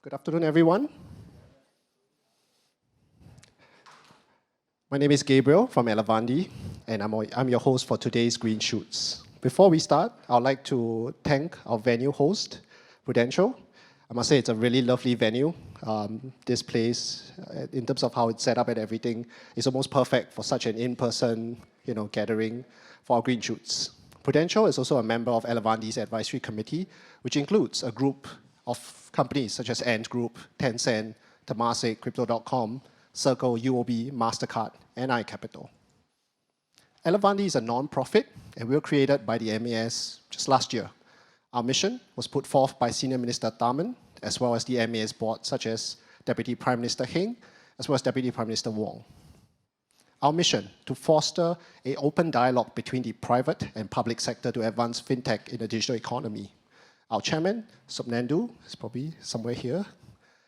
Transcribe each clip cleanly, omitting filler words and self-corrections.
Good afternoon, everyone. My name is Gabriel from Elevandi, and I'm your host for today's Green Shoots. Before we start, I'd like to thank our venue host, Prudential. I must say it's a really lovely venue. This place, in terms of how it's set up and everything, is almost perfect for such an in-person, gathering for our Green Shoots. Prudential is also a member of Elevandi's advisory committee, which includes a group of companies such as Ant Group, Tencent, Temasek, Crypto.com, Circle, UOB, MasterCard, and iCapital. Elevandi is a non-profit, and we were created by the MAS just last year. Our mission was put forth by Senior Minister Tharman, as well as the MAS board, such as Deputy Prime Minister Heng, as well as Deputy Prime Minister Wong. Our mission, to foster an open dialogue between the private and public sector to advance FinTech in the digital economy. Our chairman, Subnandu, is probably somewhere here,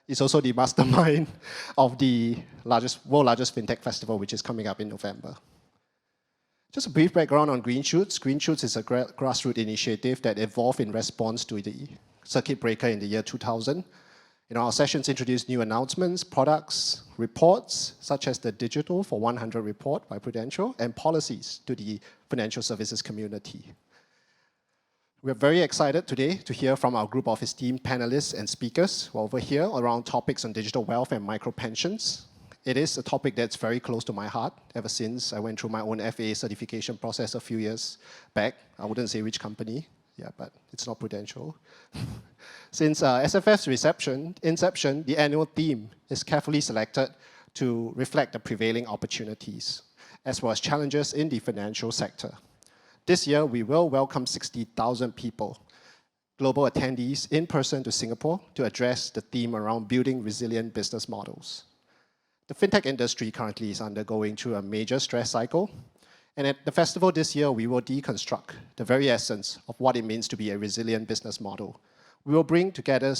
is also the mastermind of the world largest FinTech festival, which is coming up in November. Just a brief background on Green Shoots. Green Shoots is a grassroots initiative that evolved in response to the circuit breaker in the year 2000. Our sessions introduce new announcements, products, reports, such as the Digital for 100 report by Prudential, and policies to the financial services community. We're very excited today to hear from our group of esteemed panelists and speakers who are over here around topics on digital wealth and micropensions. It is a topic that's very close to my heart ever since I went through my own FA certification process a few years back. I wouldn't say which company, but it's not Prudential. Since SFF's inception, the annual theme is carefully selected to reflect the prevailing opportunities, as well as challenges in the financial sector. This year, we will welcome 60,000 people, global attendees, in person to Singapore to address the theme around building resilient business models. The FinTech industry currently is undergoing through a major stress cycle, and at the festival this year, we will deconstruct the very essence of what it means to be a resilient business model. We will bring together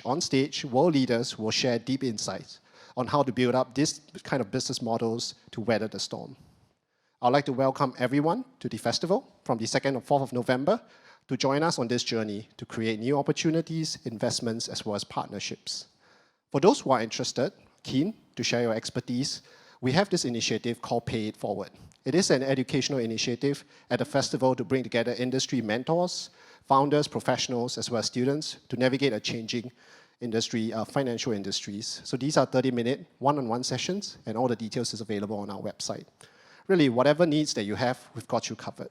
on stage world leaders who will share deep insights on how to build up this kind of business models to weather the storm. I'd like to welcome everyone to the festival from the 2nd and 4th of November to join us on this journey to create new opportunities, investments, as well as partnerships. For those who are interested, keen to share your expertise, we have this initiative called Pay It Forward. It is an educational initiative at the festival to bring together industry mentors, founders, professionals, as well as students to navigate a changing industry, financial industries. So these are 30-minute one-on-one sessions, and all the details is available on our website. Really, whatever needs that you have, we've got you covered.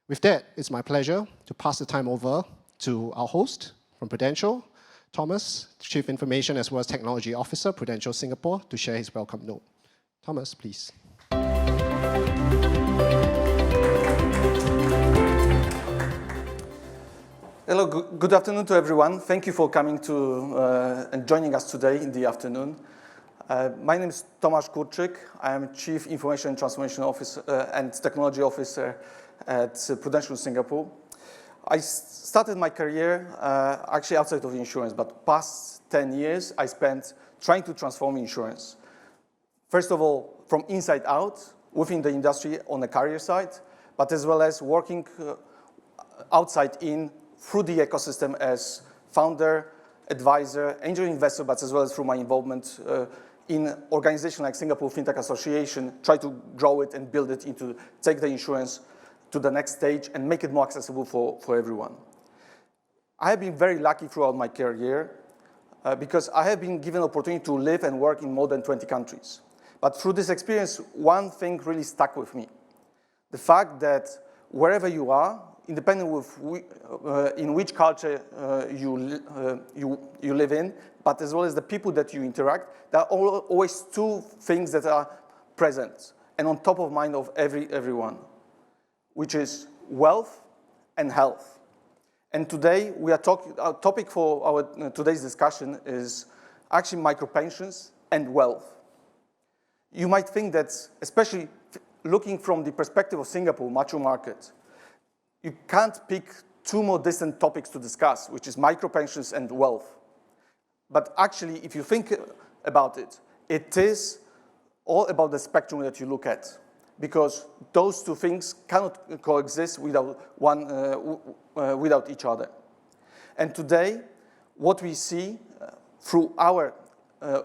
With that, it's my pleasure to pass the time over to our host from Prudential, Thomas, Chief Information as well as Technology Officer, Prudential Singapore, to share his welcome note. Thomas, please. Hello, good afternoon to everyone. Thank you for coming to and joining us today in the afternoon. My name is Tomasz Kurczyk. I am Chief Information and Transformation Officer and Technology Officer at Prudential Singapore. I started my career actually outside of insurance, but past 10 years I spent trying to transform insurance. First of all, from inside out, within the industry on the carrier side, but as well as working outside in through the ecosystem as founder, advisor, angel investor, but as well as through my involvement in organizations like Singapore FinTech Association, try to grow it and build it into, take the insurance to the next stage and make it more accessible for everyone. I have been very lucky throughout my career because I have been given the opportunity to live and work in more than 20 countries. But through this experience, one thing really stuck with me. The fact that wherever you are, independent of in which culture you live in, but as well as the people that you interact, there are always two things that are present and on top of mind of everyone, which is wealth and health. And today, our topic for our today's discussion is actually micropensions and wealth. You might think that, especially looking from the perspective of Singapore, mature market, you can't pick two more distant topics to discuss, which is micropensions and wealth. But actually, if you think about it, it is all about the spectrum that you look at, because those two things cannot coexist without each other. And today, what we see through our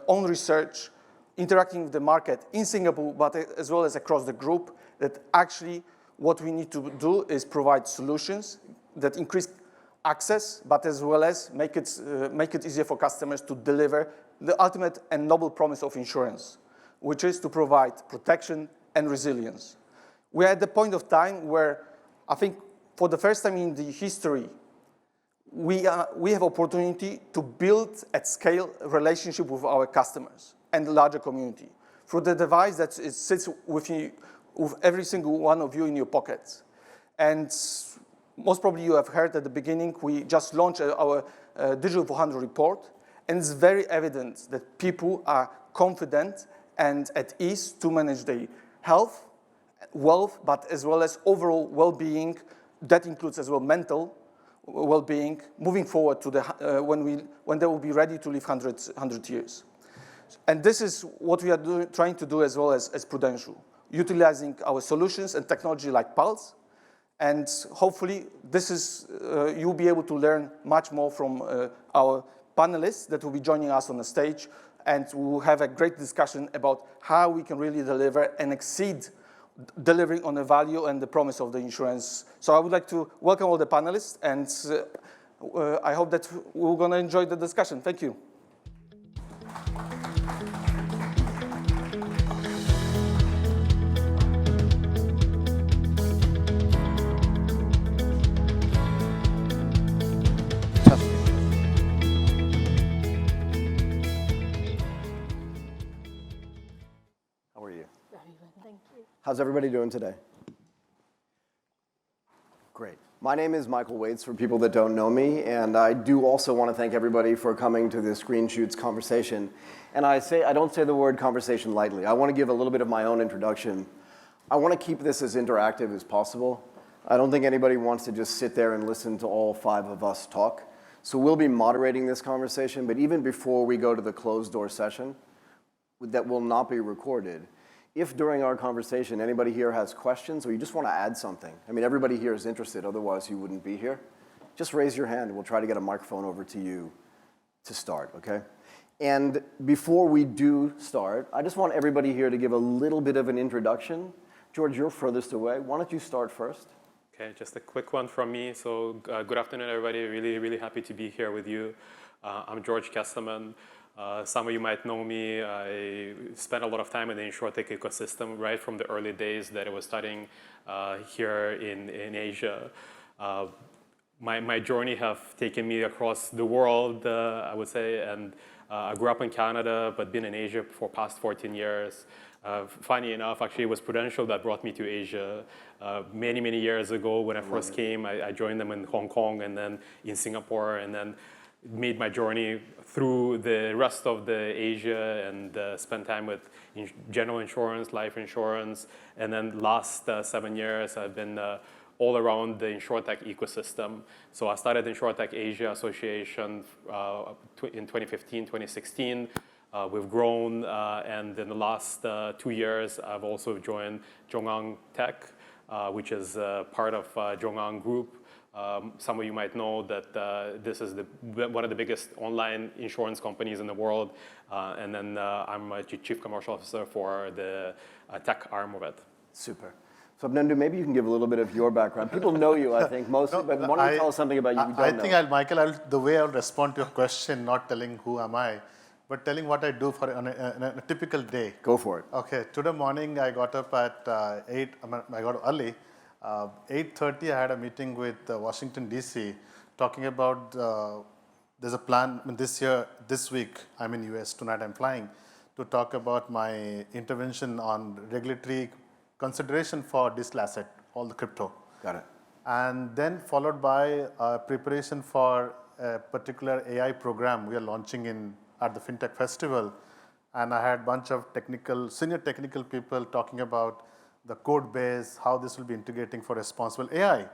own research, interacting with the market in Singapore, but as well as across the group, that actually what we need to do is provide solutions that increase access, but as well as make it easier for customers to deliver the ultimate and noble promise of insurance, which is to provide protection and resilience. We're at the point of time where I think for the first time in the history, we have opportunity to build at scale a relationship with our customers and the larger community through the device that sits with you, with every single one of you in your pockets. And most probably you have heard at the beginning, we just launched our Digital 400 report, and it's very evident that people are confident and at ease to manage their health, wealth, but as well as overall well-being. That includes as well mental well-being, moving forward to the when they will be ready to live 100 years. And this is what we are trying to do as well as Prudential, utilizing our solutions and technology like Pulse. And hopefully this is, you'll be able to learn much more from our panelists that will be joining us on the stage, and we'll have a great discussion about how we can really deliver and exceed delivering on the value and the promise of the insurance. So I would like to welcome all the panelists, and I hope that we're going to enjoy the discussion. Thank you. How are you? Very good, thank you. How's everybody doing today? Great. My name is Michael Waits, for people that don't know me, and I do also want to thank everybody for coming to this Green Shoots conversation. And I don't say the word conversation lightly. I want to give a little bit of my own introduction. I want to keep this as interactive as possible. I don't think anybody wants to just sit there and listen to all 5 of us talk. So we'll be moderating this conversation, but even before we go to the closed door session, that will not be recorded, if during our conversation anybody here has questions or you just want to add something, I mean, everybody here is interested, otherwise you wouldn't be here, just raise your hand and we'll try to get a microphone over to you to start, okay? And before we do start, I just want everybody here to give a little bit of an introduction. George, you're furthest away. Why don't you start first? Okay, just a quick one from me. So good afternoon, everybody. Really happy to be here with you. I'm George Kesselman. Some of you might know me. I spent a lot of time in the insurtech ecosystem right from the early days that I was studying here in Asia. My journey have taken me across the world, I would say, and I grew up in Canada, but been in Asia for past 14 years. Funny enough, actually, it was Prudential that brought me to Asia. Many years ago when I first came, I joined them in Hong Kong and then in Singapore, and then made my journey through the rest of the Asia and spent time with general insurance, life insurance, and then last 7 years I've been all around the insurtech ecosystem. So I started Insurtech Asia Association in 2015, 2016. We've grown, and in the last 2 years I've also joined Zhongang Tech, which is part of Zhongang Group. Some of you might know that this is one of the biggest online insurance companies in the world, and then I'm a chief commercial officer for the tech arm of it. Super. So Abnendu, maybe you can give a little bit of your background. People know you, I think, mostly, but why don't you tell us something about you we don't know? I think, Michael, the way I'll respond to your question, not telling who am I, but telling what I do on a typical day. Go for it. Okay, today morning I got up at 8, I got up early. 8:30 I had a meeting with Washington DC talking about there's a plan this week I'm in US, tonight I'm flying to talk about my intervention on regulatory consideration for digital asset, all the crypto. Got it. And then followed by preparation for a particular AI program we are launching at the FinTech Festival. And I had a bunch of senior technical people talking about the code base, how this will be integrating for responsible AI.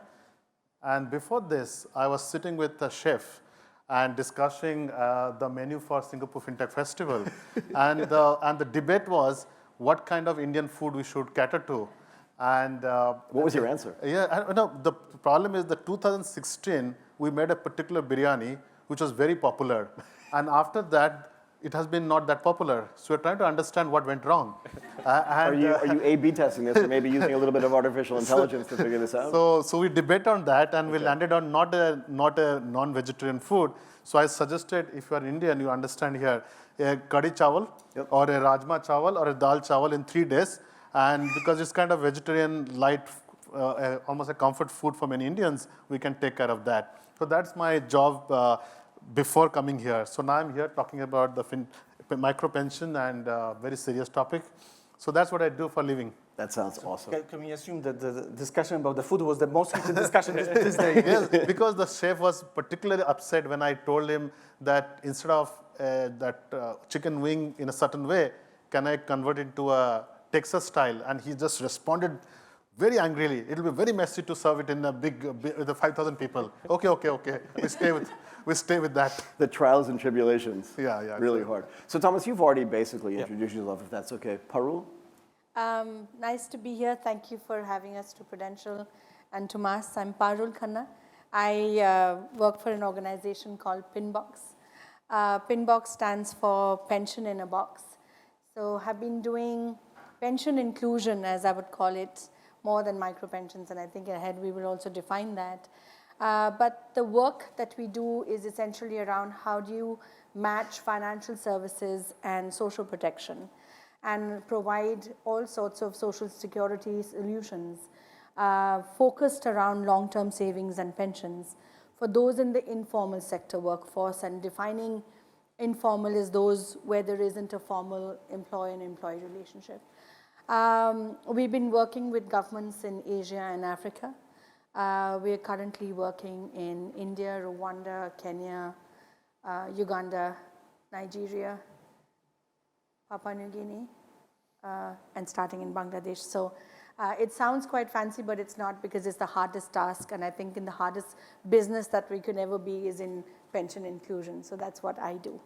And before this, I was sitting with a chef and discussing the menu for Singapore FinTech Festival. and the debate was what kind of Indian food we should cater to. And what was your answer? Yeah, no, the problem is that 2016, we made a particular biryani, which was very popular. And after that, it has been not that popular. So we're trying to understand what went wrong. Are you A/B testing this, or maybe using a little bit of artificial intelligence to figure this out? So we debate on that, and we landed on not a non-vegetarian food. So I suggested, if you are Indian, you understand here, a kadi chawal, or a rajma chawal, or a dal chawal in 3 days. And because it's kind of vegetarian, light, almost a comfort food for many Indians, we can take care of that. So that's my job before coming here. So now I'm here talking about the micropension and very serious topic. So that's what I do for a living. That sounds awesome. Can we assume that the discussion about the food was the most heated discussion this day? Yes, because the chef was particularly upset when I told him that instead of that chicken wing in a certain way, can I convert it to a Texas style? And he just responded very angrily. It'll be very messy to serve it in a big with 5,000 people. Okay. We stay with that. The trials and tribulations. Yeah. Really hard. So Thomas, you've already basically introduced yourself, if that's okay. Parul? Nice to be here. Thank you for having us to Prudential. And Tomas, I'm Parul Khanna. I work for an organization called Pinbox. Pinbox stands for Pension in a Box. So have been doing pension inclusion, as I would call it, more than micropensions, and I think ahead we will also define that. But the work that we do is essentially around how do you match financial services and social protection and provide all sorts of social security solutions focused around long-term savings and pensions for those in the informal sector workforce, and defining informal is those where there isn't a formal employer and employee relationship. We've been working with governments in Asia and Africa. We are currently working in India, Rwanda, Kenya, Uganda, Nigeria, Papua New Guinea, and starting in Bangladesh. So it sounds quite fancy, but it's not, because it's the hardest task. And I think in the hardest business that we could ever be is in pension inclusion. So that's what I do.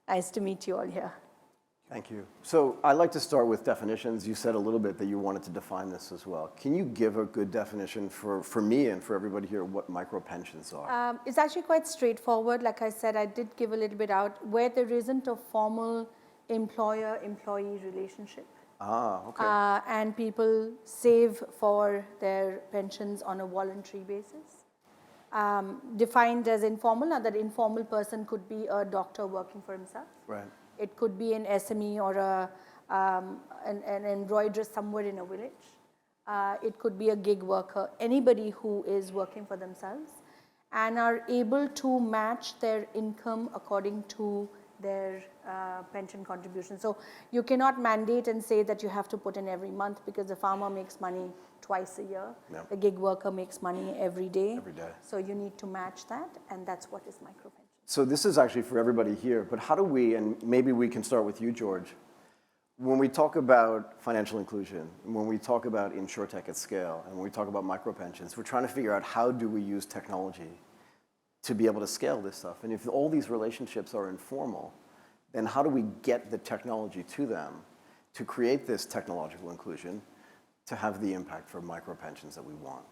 Nice to meet you all here. Thank you. So I'd like to start with definitions. You said a little bit that you wanted to define this as well. Can you give a good definition for me and for everybody here what micropensions are? It's actually quite straightforward. Like I said, I did give a little bit out where there isn't a formal employer-employee relationship. Okay. And people save for their pensions on a voluntary basis. Defined as informal, now that informal person could be a doctor working for himself. Right. It could be an SME or an embroiderist somewhere in a village. It could be a gig worker, anybody who is working for themselves and are able to match their income according to their pension contribution. So you cannot mandate and say that you have to put in every month, because the farmer makes money twice a year. Yeah. The gig worker makes money every day. Every day. So you need to match that, and that's what is micropension. So this is actually for everybody here, but how do we, and maybe we can start with you, George, when we talk about financial inclusion, when we talk about insurtech at scale, and when we talk about micropensions, we're trying to figure out how do we use technology to be able to scale this stuff. And if all these relationships are informal, then how do we get the technology to them to create this technological inclusion to have the impact for micropensions that we want?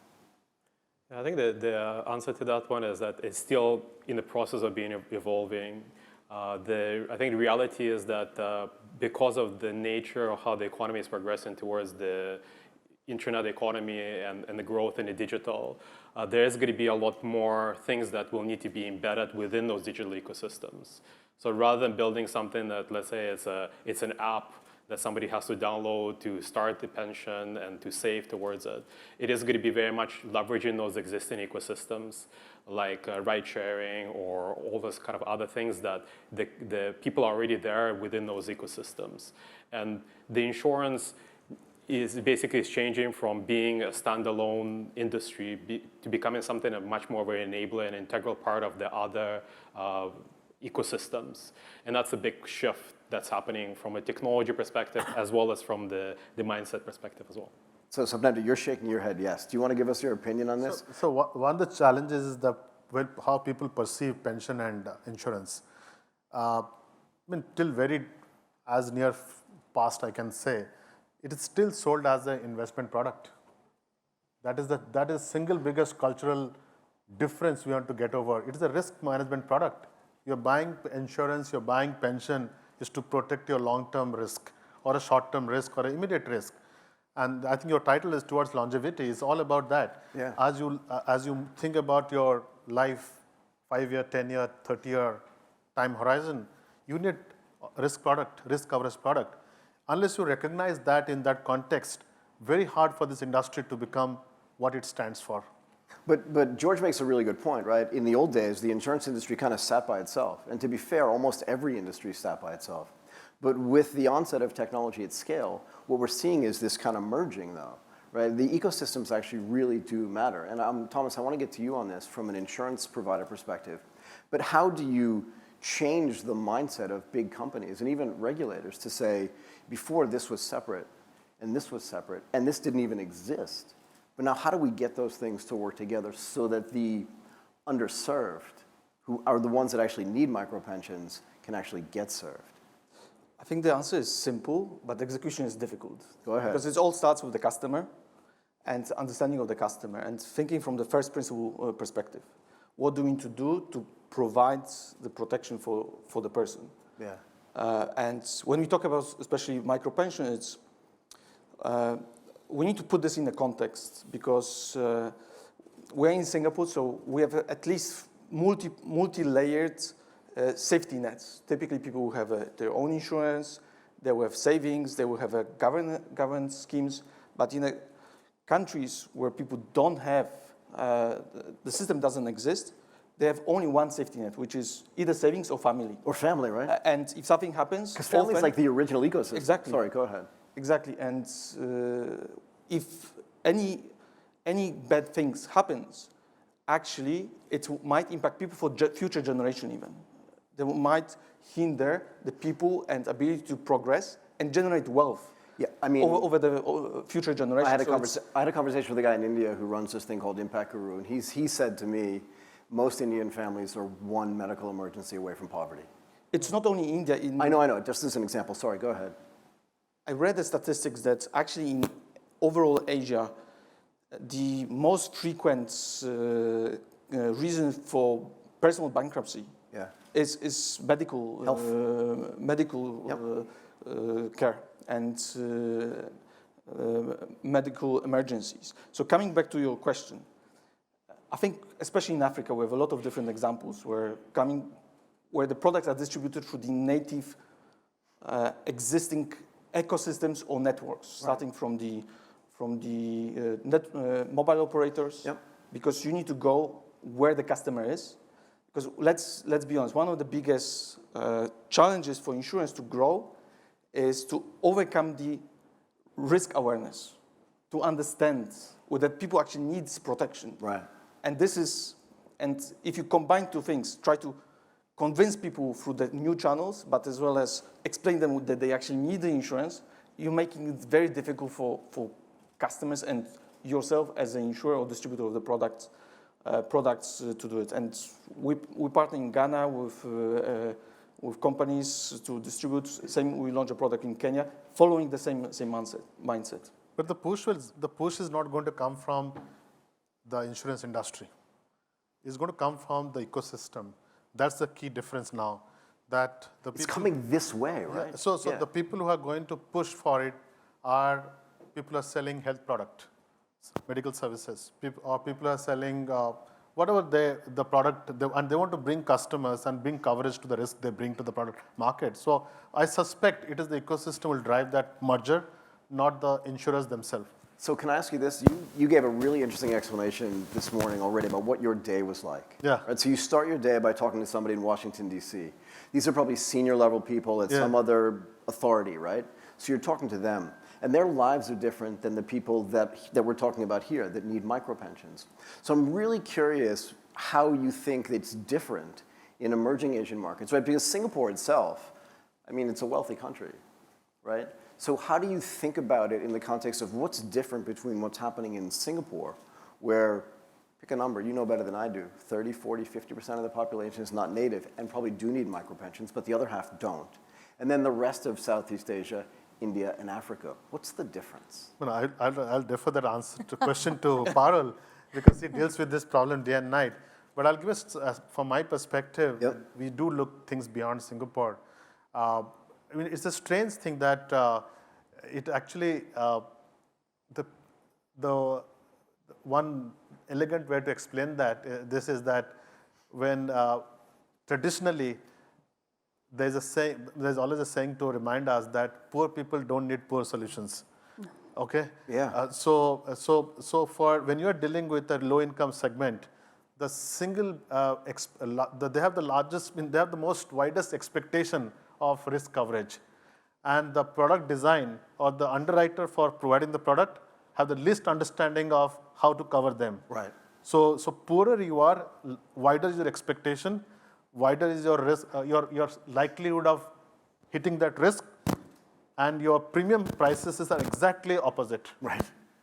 I think the answer to that one is that it's still in the process of being evolving. I think the reality is that because of the nature of how the economy is progressing towards the internet economy and the growth in the digital, there's going to be a lot more things that will need to be embedded within those digital ecosystems. So rather than building something that, let's say, it's an app that somebody has to download to start the pension and to save towards it, it is going to be very much leveraging those existing ecosystems, like ride sharing or all those kind of other things that the people are already there within those ecosystems. And the insurance is basically changing from being a standalone industry to becoming something much more of an enabler and integral part of the other ecosystems. And that's a big shift that's happening from a technology perspective as well as from the mindset perspective as well. So Sapnendra, you're shaking your head yes. Do you want to give us your opinion on this? So one of the challenges is how people perceive pension and insurance. Till very as near past I can say, it is still sold as an investment product. That is single biggest cultural difference we want to get over. It is a risk management product. You're buying insurance, you're buying pension is to protect your long-term risk or a short-term risk or an immediate risk. And I think your title is Towards Longevity. It's all about that. Yeah. As you think about your life, 5-year, 10-year, 30-year time horizon, you need risk coverage product. Unless you recognize that in that context, very hard for this industry to become what it stands for. But George makes a really good point, right? In the old days, the insurance industry kind of sat by itself. And to be fair, almost every industry sat by itself. But with the onset of technology at scale, what we're seeing is this kind of merging, though, right? The ecosystems actually really do matter. And Thomas, I want to get to you on this from an insurance provider perspective. But how do you change the mindset of big companies and even regulators to say, before this was separate, and this was separate, and this didn't even exist? But now how do we get those things to work together so that the underserved, who are the ones that actually need micropensions, can actually get served? I think the answer is simple, but execution is difficult. Go ahead. Because it all starts with the customer and understanding of the customer and thinking from the first principle perspective. What do we need to do to provide the protection for the person? Yeah. And when we talk about especially micropension, we need to put this in the context because we're in Singapore, so we have at least multi-layered safety nets. Typically, people will have their own insurance, they will have savings, they will have government schemes. But in countries where people don't have, the system doesn't exist, they have only one safety net, which is either savings or family. Or family, right? And if something happens, Because family is like the original ecosystem. Exactly. Sorry, go ahead. Exactly, and if any bad things happens, actually it might impact people for future generation even. They might hinder the people and ability to progress and generate wealth. Yeah, I mean, over the future generation. I had a conversation with a guy in India who runs this thing called Impact Guru, and he said to me, most Indian families are one medical emergency away from poverty. It's not only India. I know. Just as an example. Sorry, go ahead. I read the statistics that actually in overall Asia, the most frequent reason for personal bankruptcy is medical care and medical emergencies. So coming back to your question, I think especially in Africa we have a lot of different examples where the products are distributed through the native existing ecosystems or networks, starting from the mobile operators, because you need to go where the customer is. Because let's be honest, one of the biggest challenges for insurance to grow is to overcome the risk awareness, to understand that people actually need protection. Right. And if you combine two things, try to convince people through the new channels, but as well as explain them that they actually need the insurance, you're making it very difficult for customers and yourself as an insurer or distributor of the products to do it. And we partner in Ghana with companies to distribute. We launch a product in Kenya, following the same mindset. But the push is not going to come from the insurance industry. It's going to come from the ecosystem. That's the key difference now. That the it's coming this way, right? Yeah, so the people who are going to push for it are people who are selling health product, medical services, or people are selling whatever the product, and they want to bring customers and bring coverage to the risk they bring to the product market. So I suspect it is the ecosystem will drive that merger, not the insurers themselves. So can I ask you this? You gave a really interesting explanation this morning already about what your day was like. Yeah. Right? So you start your day by talking to somebody in Washington, D.C. These are probably senior level people at some other authority, right? So you're talking to them. And their lives are different than the people that we're talking about here that need micropensions. So I'm really curious how you think it's different in emerging Asian markets, right? Because Singapore itself, I mean, it's a wealthy country, right? So how do you think about it in the context of what's different between what's happening in Singapore, where, pick a number, you know better than I do, 30, 40, 50% of the population is not native and probably do need micropensions, but the other half don't. And then the rest of Southeast Asia, India, and Africa. What's the difference? Well, I'll defer that answer to question to Parul, because he deals with this problem day and night. But I'll give us, from my perspective, Yep. we do look things beyond Singapore. I mean, it's a strange thing that it actually, the one elegant way to explain that, this is that when traditionally, there's always a saying to remind us that poor people don't need poor solutions. Okay? Yeah. So for when you're dealing with a low income segment, the single, they have the most widest expectation of risk coverage. And the product design or the underwriter for providing the product have the least understanding of how to cover them. Right. So poorer you are, wider is your expectation, wider is your risk, your likelihood of hitting that risk, and your premium prices are exactly opposite. Right.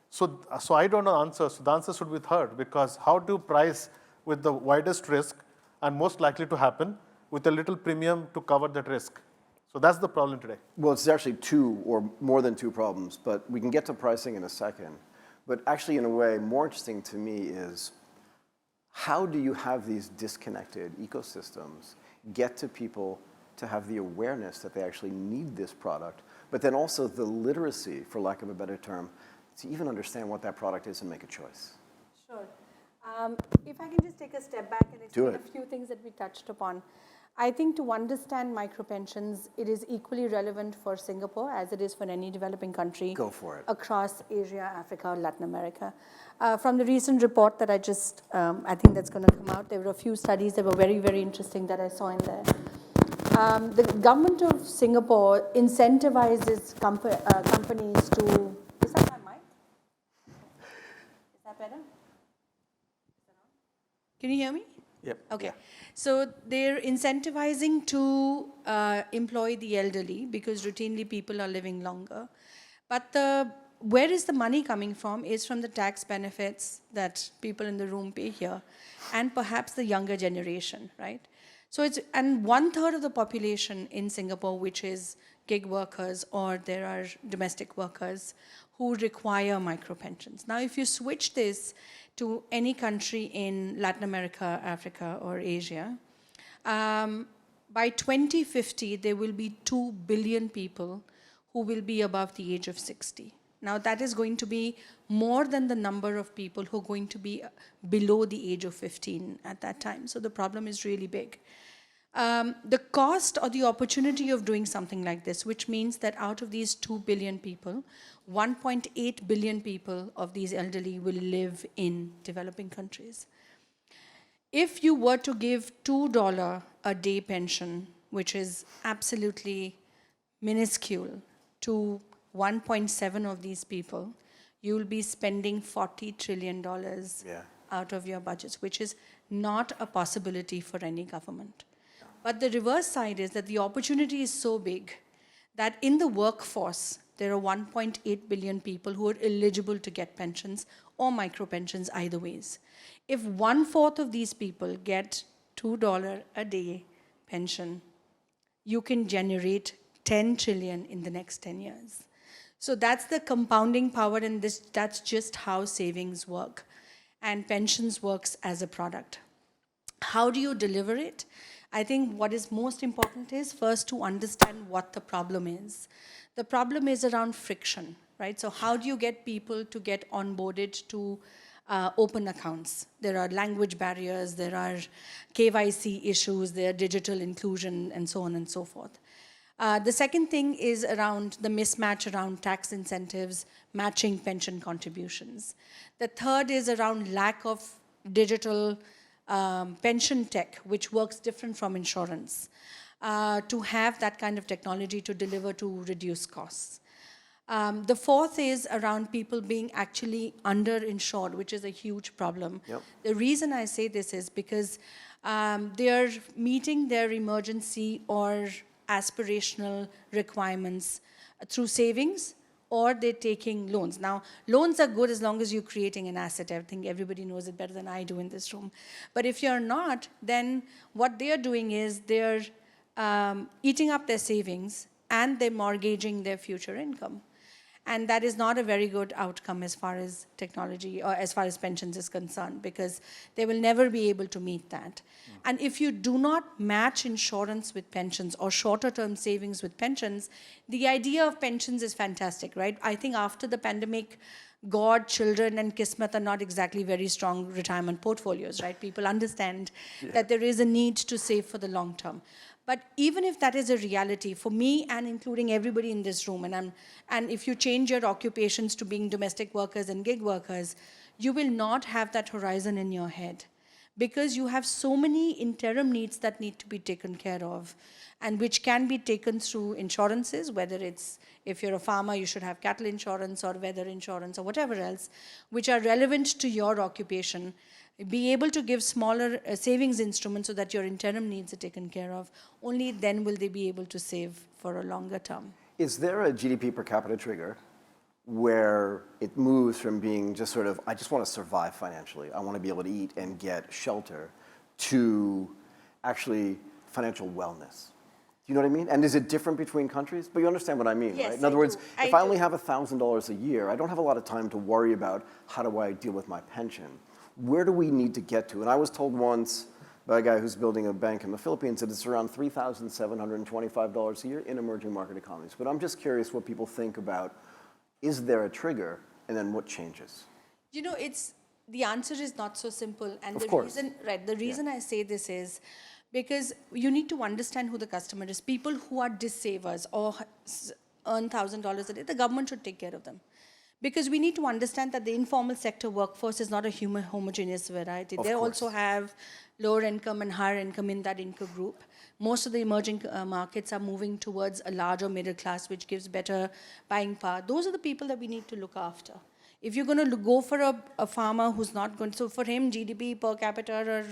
So I don't know the answer. So the answer should be third, because how to price with the widest risk and most likely to happen with a little premium to cover that risk. So that's the problem today. Well, it's actually two or more than two problems, but we can get to pricing in a second. But actually, in a way, more interesting to me is how do you have these disconnected ecosystems get to people to have the awareness that they actually need this product, but then also the literacy, for lack of a better term, to even understand what that product is and make a choice? Sure. If I can just take a step back and explain a few things that we touched upon. I think to understand micropensions, it is equally relevant for Singapore as it is for any developing country. Go for it. Across Asia, Africa, or Latin America. From the recent report that I just, I think that's going to come out, there were a few studies that were very, very interesting that I saw in there. The government of Singapore incentivizes companies to, is that my mic? Is that better? Can you hear me? Yep. Okay. So they're incentivizing to employ the elderly because routinely people are living longer. But where is the money coming from is from the tax benefits that people in the room pay here and perhaps the younger generation, right? So and 1/3 of the population in Singapore, which is gig workers or there are domestic workers who require micropensions. Now, if you switch this to any country in Latin America, Africa, or Asia, by 2050, there will be 2 billion people who will be above the age of 60. Now, that is going to be more than the number of people who are going to be below the age of 15 at that time. So the problem is really big. The cost or the opportunity of doing something like this, which means that out of these 2 billion people, 1.8 billion people of these elderly will live in developing countries. If you were to give $2 a day pension, which is absolutely minuscule, to 1.7 of these people, you will be spending $40 trillion out of your budgets, which is not a possibility for any government. But the reverse side is that the opportunity is so big that in the workforce, there are 1.8 billion people who are eligible to get pensions or micropensions either ways. If 1/4 of these people get $2 a day pension, you can generate 10 trillion in the next 10 years. So that's the compounding power, and that's just how savings work. And pensions works as a product. How do you deliver it? I think what is most important is first to understand what the problem is. The problem is around friction, right? So how do you get people to get onboarded to open accounts? There are language barriers, there are KYC issues, there are digital inclusion, and so on and so forth. The second thing is around the mismatch around tax incentives, matching pension contributions. The third is around lack of digital pension tech, which works different from insurance, to have that kind of technology to deliver to reduce costs. The fourth is around people being actually underinsured, which is a huge problem. Yep. The reason I say this is because they're meeting their emergency or aspirational requirements through savings, or they're taking loans. Now, loans are good as long as you're creating an asset. I think everybody knows it better than I do in this room. But if you're not, then what they're doing is they're eating up their savings and they're mortgaging their future income. And that is not a very good outcome as far as technology or as far as pensions is concerned, because they will never be able to meet that. And if you do not match insurance with pensions or shorter term savings with pensions, the idea of pensions is fantastic, right? I think after the pandemic, God, children, and Kismet are not exactly very strong retirement portfolios, right? People understand that there is a need to save for the long term. But even if that is a reality, for me and including everybody in this room, and if you change your occupations to being domestic workers and gig workers, you will not have that horizon in your head, because you have so many interim needs that need to be taken care of, and which can be taken through insurances, whether it's, if you're a farmer, you should have cattle insurance or weather insurance or whatever else, which are relevant to your occupation. Be able to give smaller savings instruments so that your interim needs are taken care of. Only then will they be able to save for a longer term. Is there a GDP per capita trigger where it moves from being just sort of, I just want to survive financially, I want to be able to eat and get shelter, to actually financial wellness? Do you know what I mean? And is it different between countries? But you understand what I mean, Yes, right? In other words, if I I only do. have $1,000 a year, I don't have a lot of time to worry about how do I deal with my pension. Where do we need to get to? And I was told once by a guy who's building a bank in the Philippines that it's around $3,725 a year in emerging market economies. But I'm just curious what people think about, is there a trigger, and then what changes? You know, the answer is not so simple. And Of course. the reason I say this is because you need to understand who the customer is. People who are dissavers or earn $1,000 a day, the government should take care of them. Because we need to understand that the informal sector workforce is not a homogeneous variety. They also have lower income and higher income in that income group. Most of the emerging markets are moving towards a larger middle class, which gives better buying power. Those are the people that we need to look after. If you're going to go for a farmer who's not going, so for him, GDP per capita are,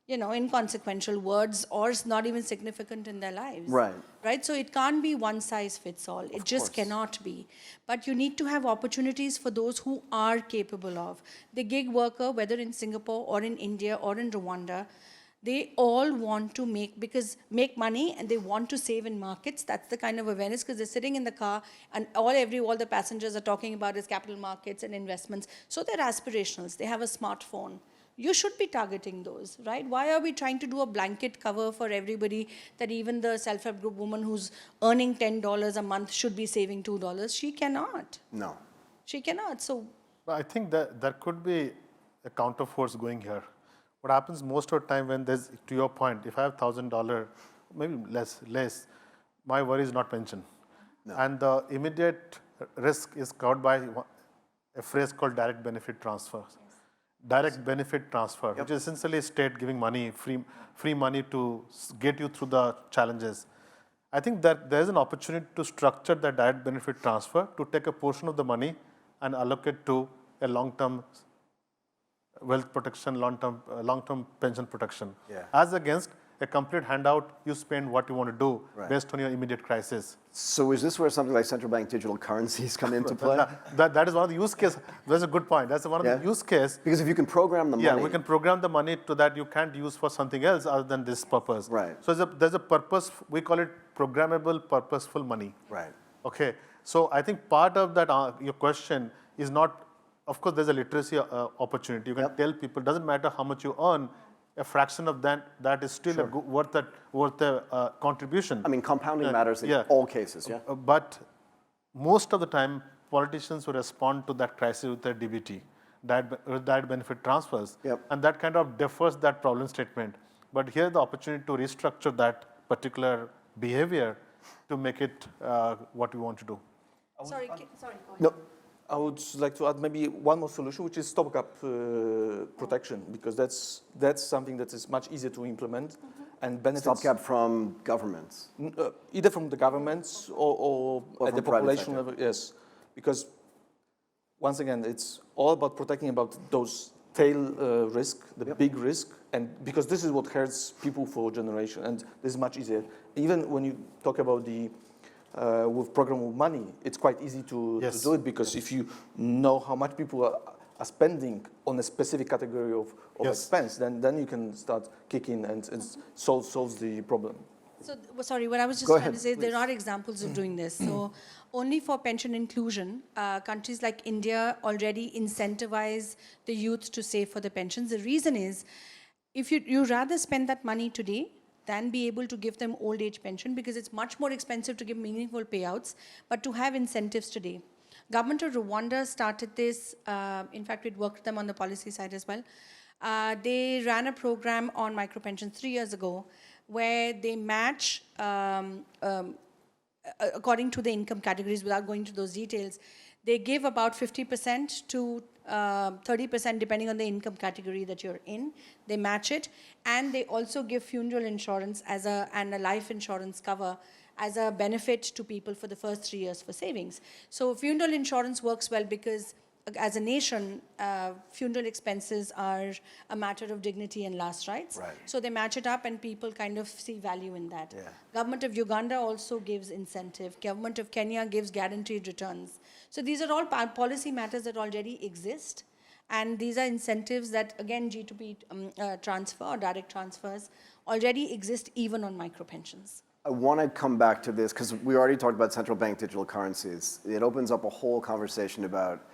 inconsequential words, or it's not even significant in their lives. Right. Right? So it can't be one size fits all. It just cannot be. But you need to have opportunities for those who are capable of. The gig worker, whether in Singapore or in India or in Rwanda, they all want to make money, and they want to save in markets. That's the kind of awareness, because they're sitting in the car and all the passengers are talking about is capital markets and investments. So they're aspirationals. They have a smartphone. You should be targeting those, right? Why are we trying to do a blanket cover for everybody that even the self-help group woman who's earning $10 a month should be saving $2? She cannot. No. She cannot. So But I think that there could be a counterforce going here. What happens most of the time when there's, to your point, if I have $1,000, maybe less, my worry is not pension. No. And the immediate risk is covered by a phrase called direct benefit transfer. Direct benefit transfer, which is essentially state giving money, free money to get you through the challenges. I think that there is an opportunity to structure that direct benefit transfer to take a portion of the money and allocate to a long-term wealth protection, long-term pension protection, as against a complete handout. You spend what you want to do based on your immediate crisis. So is this where something like central bank digital currencies come into play? That is one of the use cases. That's a good point. That's one of the use case. Because if you can program the money. Yeah, we can program the money to that you can't use for something else other than this purpose. Right. So there's a purpose, we call it programmable purposeful money. Right. Okay. So I think part of that, your question is not, of course, there's a literacy opportunity. You can tell people, doesn't matter how much you earn, a fraction of that is still worth a contribution. I mean, compounding matters in all cases, But most of the time, politicians will respond to that crisis with a DBT, that benefit transfers. And that kind of defers that problem statement. But here the opportunity to restructure that particular behavior to make it what we want to do. sorry, go ahead. No. I would like to add maybe one more solution, which is stopgap protection, because that's something that is much easier to implement and benefits. Stopgap from governments. Either from the governments or at the population level. Yes, because once again, it's all about protecting about those tail risk, the big risk, and because this is what hurts people for a generation, and this is much easier. Even when you talk about the with programmable money, it's quite easy to do it, because if you know how much people are spending on a specific category of expense, then you can start kicking and solves the problem. So, sorry, what I was just Go trying ahead, to say is there please. are examples of doing this. So, only for pension inclusion, countries like India already incentivize the youth to save for the pensions. The reason is, if you rather spend that money today than be able to give them old age pension, because it's much more expensive to give meaningful payouts, but to have incentives today. Government of Rwanda started this. In fact, we'd worked with them on the policy side as well. They ran a program on micropensions 3 years ago, where they match according to the income categories. Without going to those details, they give about 50% to 30% depending on the income category that you're in. They match it, and they also give funeral insurance and a life insurance cover as a benefit to people for the first 3 years for savings. So funeral insurance works well because as a nation, funeral expenses are a matter of dignity and last rights. Right. So they match it up and people kind of see value in that. Yeah. Government of Uganda also gives incentive. Government of Kenya gives guaranteed returns. So these are all policy matters that already exist. And these are incentives that, again, G2P transfer or direct transfers already exist even on micropensions. I want to come back to this because we already talked about central bank digital currencies. It opens up a whole conversation about,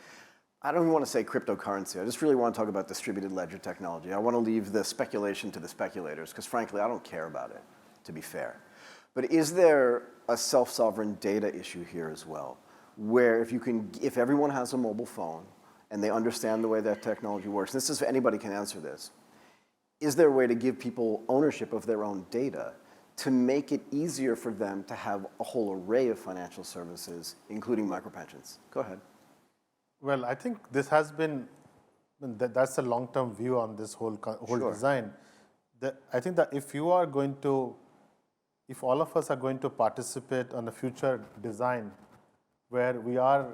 I don't even want to say cryptocurrency. I just really want to talk about distributed ledger technology. I want to leave the speculation to the speculators because frankly, I don't care about it, to be fair. But is there a self-sovereign data issue here as well? Where if everyone has a mobile phone and they understand the way that technology works, and this is, anybody can answer this, is there a way to give people ownership of their own data to make it easier for them to have a whole array of financial services, including micropensions? Go ahead. Well, I think this has been, that's a long-term view on this whole Sure. design. I think that if all of us are going to participate on a future design where we are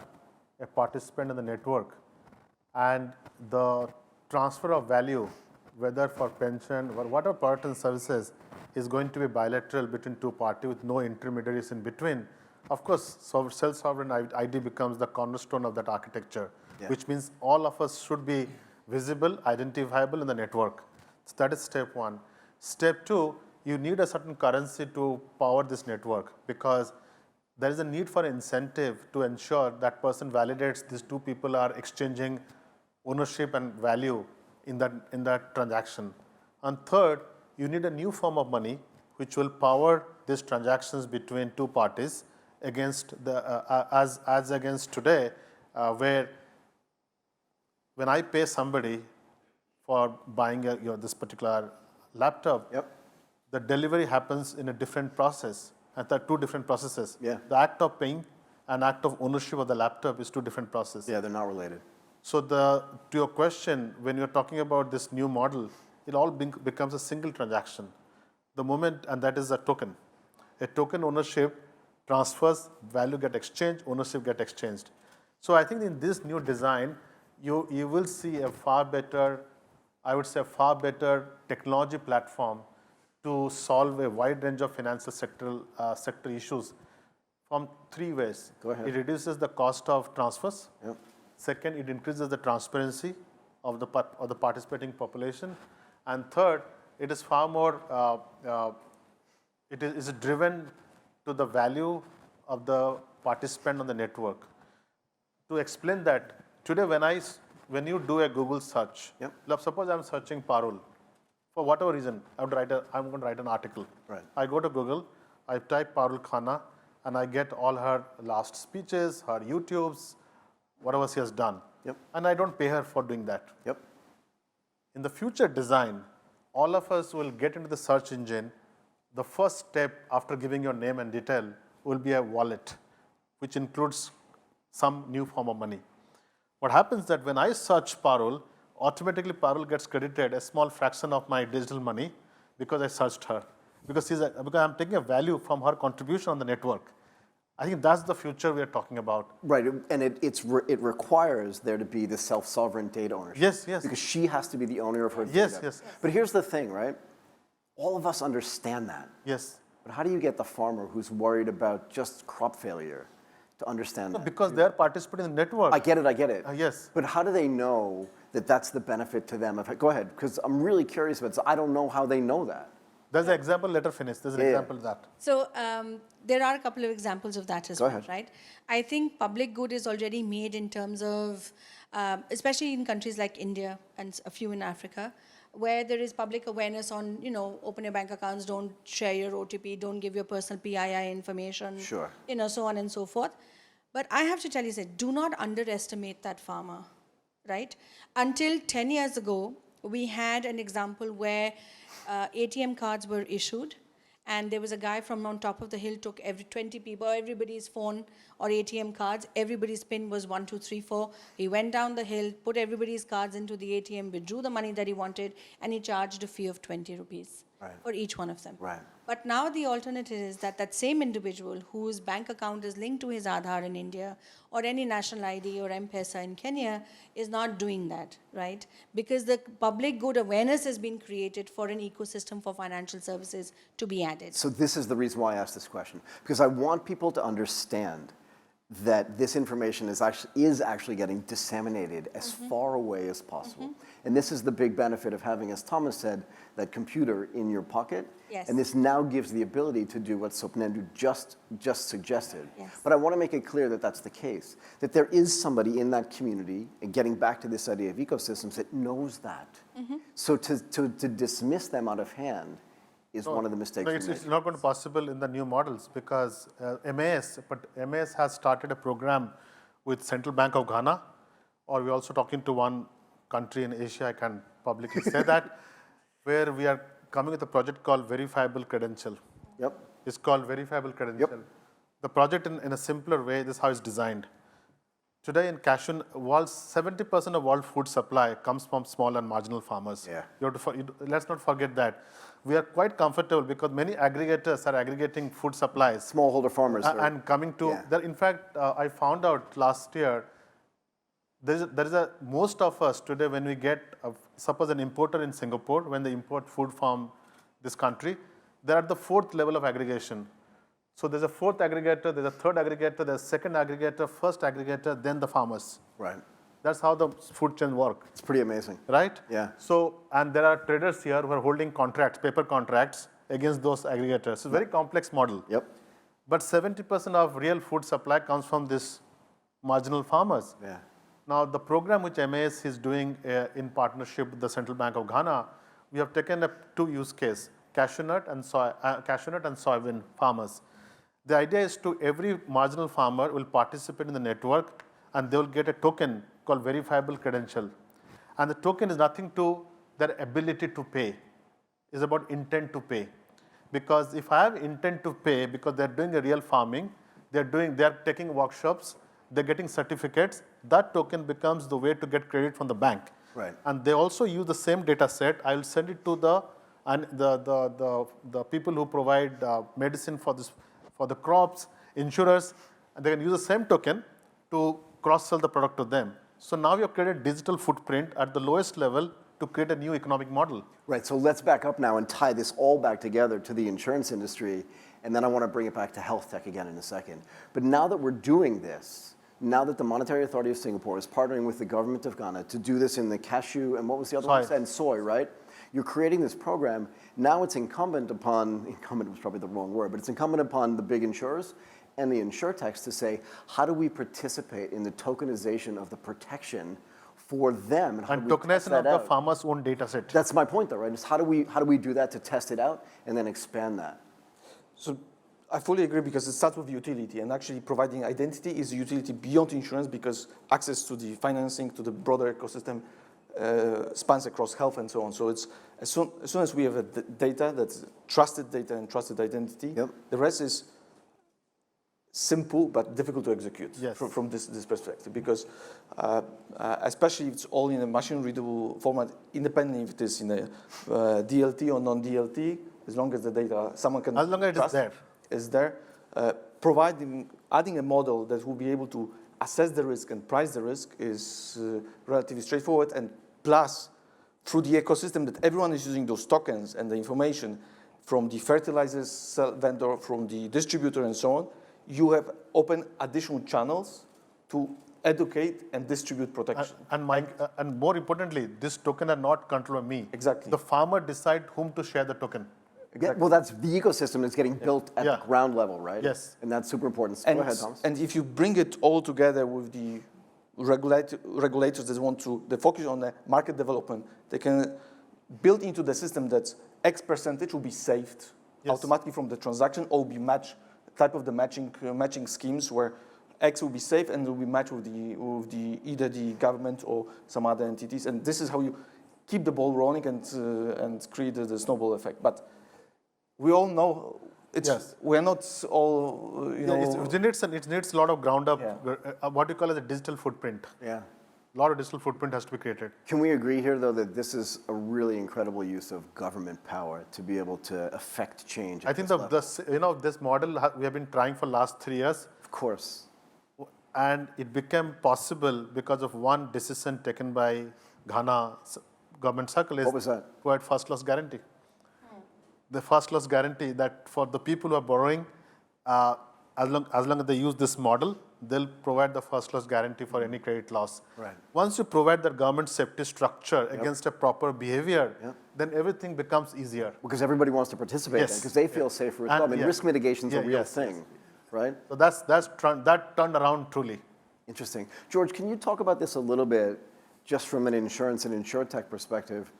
a participant in the network and the transfer of value, whether for pension or whatever product and services, is going to be bilateral between two parties with no intermediaries in between. Of course, self-sovereign ID becomes the cornerstone of that architecture, which means all of us should be visible, identifiable in the network. So that is step one. Step two, you need a certain currency to power this network because there is a need for incentive to ensure that person validates these two people are exchanging ownership and value in that transaction. And third, you need a new form of money which will power these transactions between two parties against as against today, where when I pay somebody for buying this particular laptop, the delivery happens in a different process, and there are two different processes. Yeah. The act of paying and act of ownership of the laptop is two different processes. Yeah, they're not related. So to your question, when you're talking about this new model, it all becomes a single transaction. The moment, and that is a token. A token ownership transfers, value get exchanged, ownership get exchanged. So I think in this new design, you will see a far better, I would say a far better technology platform to solve a wide range of financial sector issues from three ways. Go ahead. It reduces the cost of transfers. Yep. Second, it increases the transparency of the participating population. And third, it is far more, it is driven to the value of the participant on the network. To explain that, today when you do a Google search, suppose I'm searching Parul, for whatever reason, I'm going to write an article. Right. I go to Google, I type Parul Khanna, and I get all her last speeches, her YouTubes, whatever she has done. And I don't pay her for doing that. In the future design, all of us will get into the search engine. The first step after giving your name and detail will be a wallet, which includes some new form of money. What happens that when I search Parul, automatically Parul gets credited a small fraction of my digital money because I searched her. Because I'm taking a value from her contribution on the network. I think that's the future we are talking about. Right, and it requires there to be the self-sovereign data ownership. Yes, yes. Because she has to be the owner of her data. Yes, yes. But here's the thing, right? All of us understand that. Yes. But how do you get the farmer who's worried about just crop failure to understand that? Because they are participating in the network. I get it. Yes. But how do they know that that's the benefit to them? Go ahead, because I'm really curious about this. I don't know how they know that. There's an example, let her finish. There's an example of that. So there are a couple of examples of that as Go well, ahead. right? I think public good is already made in terms of, especially in countries like India and a few in Africa, where there is public awareness on, open your bank accounts, don't share your OTP, don't give your personal PII information, Sure. So on and so forth. But I have to tell you, do not underestimate that farmer, right? Until 10 years ago, we had an example where ATM cards were issued, and there was a guy from on top of the hill took 20 people, everybody's phone or ATM cards, everybody's PIN was 1, 2, 3, 4. He went down the hill, put everybody's cards into the ATM, withdrew the money that he wanted, and he charged a fee of 20 rupees for each one of them. Right. But now the alternative is that same individual whose bank account is linked to his Aadhaar in India or any national ID or M-Pesa in Kenya is not doing that, right? Because the public good awareness has been created for an ecosystem for financial services to be added. So this is the reason why I asked this question, because I want people to understand that this information is actually getting disseminated as far away as possible. And this is the big benefit of having, as Thomas said, that computer in your pocket. Yes. And this now gives the ability to do what Swapnendu just suggested. Yes. But I want to make it clear that that's the case, that there is somebody in that community, and getting back to this idea of ecosystems, that knows that. So to dismiss them out of hand is one of the mistakes. No, we it's make. not going to be possible in the new models because MAS has started a program with Central Bank of Ghana, or we're also talking to one country in Asia, I can publicly say that, where we are coming with a project called Verifiable Credential. Yep. It's called Verifiable Credential. Yep. The project in a simpler way, this is how it's designed. Today in Cashew, 70% of world food supply comes from small and marginal farmers. Yeah. Let's not forget that. We are quite comfortable because many aggregators are aggregating food supplies. Smallholder farmers. And coming to, in fact, I found out last year, most of us today when we get, suppose an importer in Singapore, when they import food from this country, they're at the 4th level of aggregation. So there's a 4th aggregator, there's a 3rd aggregator, there's a 2nd aggregator, 1st aggregator, then the farmers. Right. That's how the food chain work. It's pretty amazing. Right? Yeah. So, and there are traders here who are holding contracts, paper contracts against those aggregators. It's a very complex model. Yep. But 70% of real food supply comes from these marginal farmers. Yeah. Now, the program which MAS is doing in partnership with the Central Bank of Ghana, we have taken up 2 use cases, cashew nut and soybean farmers. The idea is to every marginal farmer will participate in the network and they will get a token called verifiable credential. And the token is nothing to their ability to pay. It's about intent to pay. Because if I have intent to pay because they're doing a real farming, they're taking workshops, they're getting certificates, that token becomes the way to get credit from the bank. Right. And they also use the same data set. I'll send it to the people who provide medicine for the crops, insurers, and they can use the same token to cross-sell the product to them. So now you have created digital footprint at the lowest level to create a new economic model. Right, so let's back up now and tie this all back together to the insurance industry, and then I want to bring it back to health tech again in a second. But now that we're doing this, now that the Monetary Authority of Singapore is partnering with the government of Ghana to do this in the cashew, and what was the other one? And soy, right? You're creating this program. Now it's incumbent was probably the wrong word, but it's incumbent upon the big insurers and the insurtechs to say, how do we participate in the tokenization of the protection for them? And tokenization of the farmer's own data set. That's my point though, right? Is how do we do that to test it out and then expand that? So I fully agree because it starts with utility, and actually providing identity is a utility beyond insurance because access to the financing, to the broader ecosystem spans across health and so on. So it's as soon as we have data that's trusted data and trusted identity, the rest is simple but difficult to execute from this perspective because especially if it's all in a machine-readable format, independently if it is in a DLT or non-DLT, as long as the data someone can as long as it is there, adding a model that will be able to assess the risk and price the risk is relatively straightforward. And plus, through the ecosystem that everyone is using those tokens and the information from the fertilizers vendor, from the distributor and so on, you have opened additional channels to educate and distribute protection. And more importantly, this token are not controlled by me. Exactly. The farmer decide whom to share the token. Yeah, well, that's the ecosystem that's getting built at the ground level, right? Yes. And that's super important. And, Go ahead, Thomas. and if you bring it all together with the regulators that want to, they focus on the market development, they can build into the system that X percentage will be saved automatically from the transaction, or will be matched, type of the matching schemes where X will be saved and will be matched with either the government or some other entities. And this is how you keep the ball rolling and create the snowball effect. But we all know we're not all, It needs a lot of ground up, what you call as a digital footprint. Yeah. A lot of digital footprint has to be created. Can we agree here, though, that this is a really incredible use of government power to be able to affect change? I think this model we have been trying for last 3 years. Of course. And it became possible because of one decision taken by Ghana government circle. What was that? Provide first loss guarantee. The first loss guarantee that for the people who are borrowing, as long as they use this model, they'll provide the first loss guarantee for any credit loss. Right. Once you provide the government safety structure against a proper behavior, then everything becomes easier. Because everybody wants to participate because they feel safer as well. I mean, risk mitigation is a real thing, right? So that turned around truly. Interesting. George, can you talk about this a little bit, just from an insurance and insurtech perspective,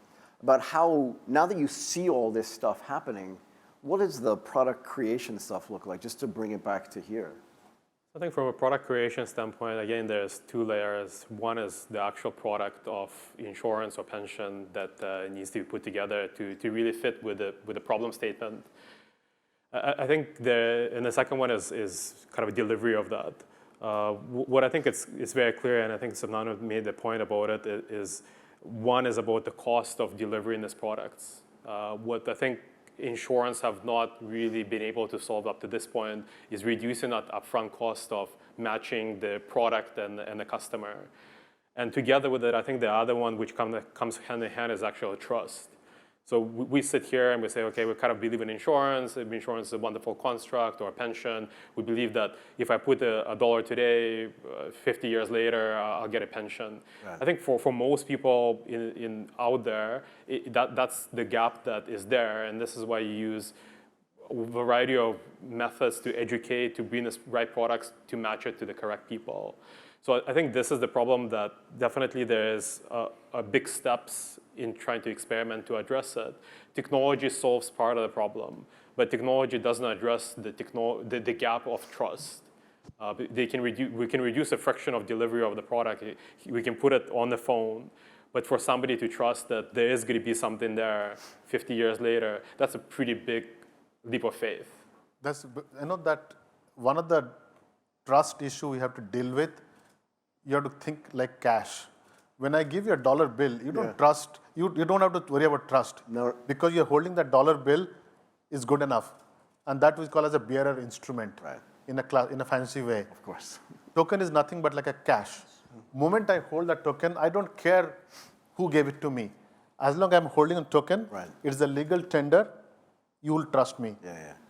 about how, now that you see all this stuff happening, what does the product creation stuff look like, just to bring it back to here? I think from a product creation standpoint, again, there's 2 layers. One is the actual product of insurance or pension that needs to be put together to really fit with the problem statement. I think and the second one is kind of a delivery of that. What I think it's very clear, and I think Savnano made the point about it, is one is about the cost of delivering these products. What I think insurance have not really been able to solve up to this point is reducing that upfront cost of matching the product and the customer. And together with it, I think the other one which comes hand in hand is actual trust. So we sit here and we say, okay, we kind of believe in insurance. Insurance is a wonderful construct, or a pension. We believe that if I put a dollar today, 50 years later, I'll get a pension. Right. I think for most people out there, that's the gap that is there. And this is why you use a variety of methods to educate, to bring the right products to match it to the correct people. So I think this is the problem, that definitely there is a big steps in trying to experiment to address it. Technology solves part of the problem, but technology doesn't address the gap of trust. We can reduce the friction of delivery of the product. We can put it on the phone, but for somebody to trust that there is going to be something there 50 years later, that's a pretty big leap of faith. That one of the trust issue we have to deal with, you have to think like cash. When I give you a dollar bill, you don't trust, you don't have to worry about trust. No. Because you're holding that dollar bill is good enough. And that we call as a bearer instrument in a fancy way. Of course. Token is nothing but like a cash. Moment I hold that token, I don't care who gave it to me. As long as I'm holding a token, it's a legal tender, you will trust me.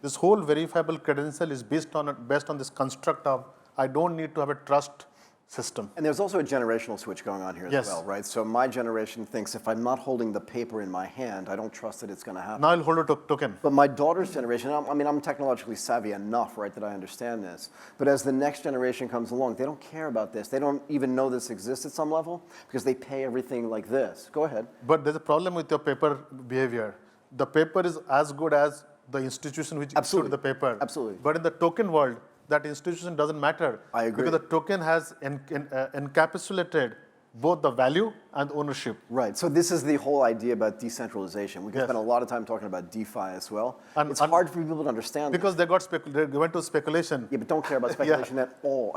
This whole verifiable credential is based on this construct of, I don't need to have a trust system. And there's also a generational switch going on here as well, right? So my generation thinks if I'm not holding the paper in my hand, I don't trust that it's going to happen. Now I'll hold a token. But my daughter's generation, I'm technologically savvy enough, right, that I understand this. But as the next generation comes along, they don't care about this. They don't even know this exists at some level because they pay everything like this. Go ahead. But there's a problem with your paper behavior. The paper is as good as the institution which issued the paper. Absolutely. But in the token world, that institution doesn't matter. I agree. Because the token has encapsulated both the value and ownership. Right. So this is the whole idea about decentralization. We can spend a lot of time talking about DeFi as well. And it's hard for people to understand because this. they went to speculation. Yeah, but don't care about speculation at all.